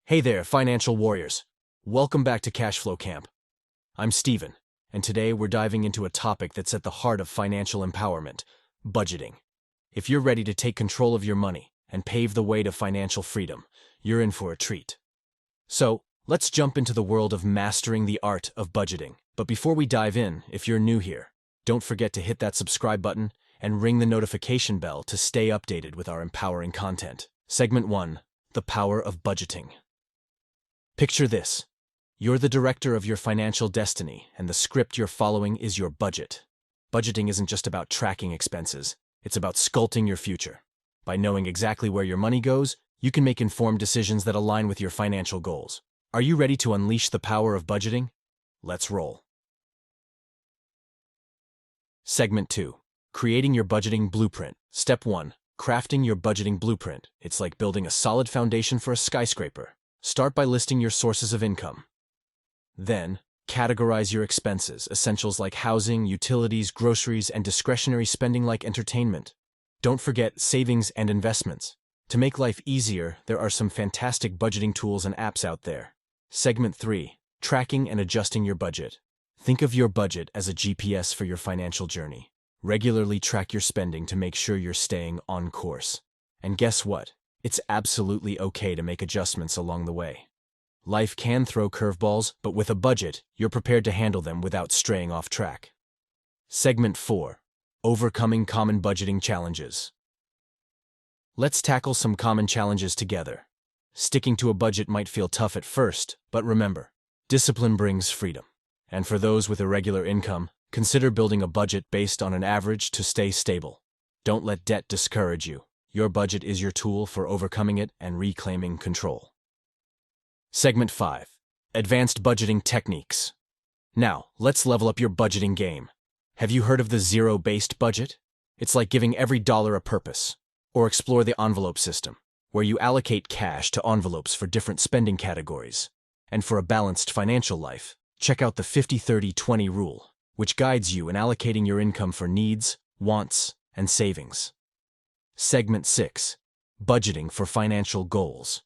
Hey there, financial warriors. Welcome back to CashFlowCamp. I'm Steven, and today we're diving into a topic that's at the heart of financial empowerment, budgeting. If you're ready to take control of your money and pave the way to financial freedom, you're in for a treat. So, let's jump into the world of mastering the art of budgeting. But before we dive in, if you're new here, don't forget to hit that subscribe button and ring the notification bell to stay updated with our empowering content. Segment 1, the power of budgeting. Picture this. You're the director of your financial destiny, and the script you're following is your budget. Budgeting isn't just about tracking expenses, it's about sculpting your future. By knowing exactly where your money goes, you can make informed decisions that align with your financial goals. Are you ready to unleash the power of budgeting? Let's roll. Segment 2. Creating your budgeting blueprint. Step 1. Crafting your budgeting blueprint. It's like building a solid foundation for a skyscraper. Start by listing your sources of income. Then, categorize your expenses, essentials like housing, utilities, groceries, and discretionary spending like entertainment. Don't forget savings and investments. To make life easier, there are some fantastic budgeting tools and apps out there. Segment 3. Tracking and adjusting your budget. Think of your budget as a GPS for your financial journey. Regularly track your spending to make sure you're staying on course. And guess what? It's absolutely okay to make adjustments along the way. Life can throw curveballs, but with a budget, you're prepared to handle them without straying off track. Segment 4. Overcoming common budgeting challenges. Let's tackle some common challenges together. Sticking to a budget might feel tough at first, but remember, discipline brings freedom. And for those with irregular income, consider building a budget based on an average to stay stable. Don't let debt discourage you. Your budget is your tool for overcoming it and reclaiming control. Segment 5. Advanced budgeting techniques. Now, let's level up your budgeting game. Have you heard of the zero-based budget? It's like giving every dollar a purpose. Or explore the envelope system, where you allocate cash to envelopes for different spending categories. And for a balanced financial life, check out the 50-30-20 rule, which guides you in allocating your income for needs, wants, and savings. Segment 6. Budgeting for financial goals.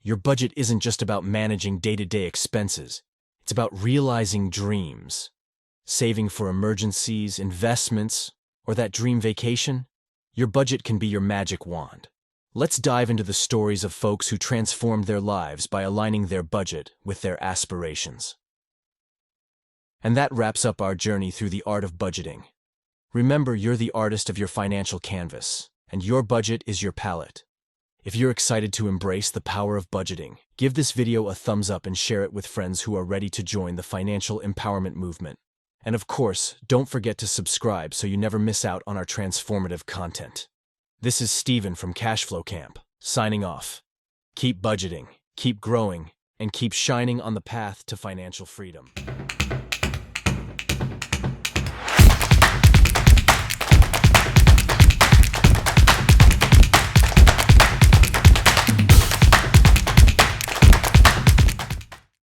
Your budget isn't just about managing day-to-day expenses. It's about realizing dreams. Saving for emergencies, investments, or that dream vacation. Your budget can be your magic wand. Let's dive into the stories of folks who transformed their lives by aligning their budget with their aspirations. And that wraps up our journey through the art of budgeting. Remember, you're the artist of your financial canvas, and your budget is your palette. If you're excited to embrace the power of budgeting, give this video a thumbs up and share it with friends who are ready to join the financial empowerment movement. And of course, don't forget to subscribe so you never miss out on our transformative content. This is Steven from CashFlowCamp, signing off. Keep budgeting, keep growing, and keep shining on the path to financial freedom.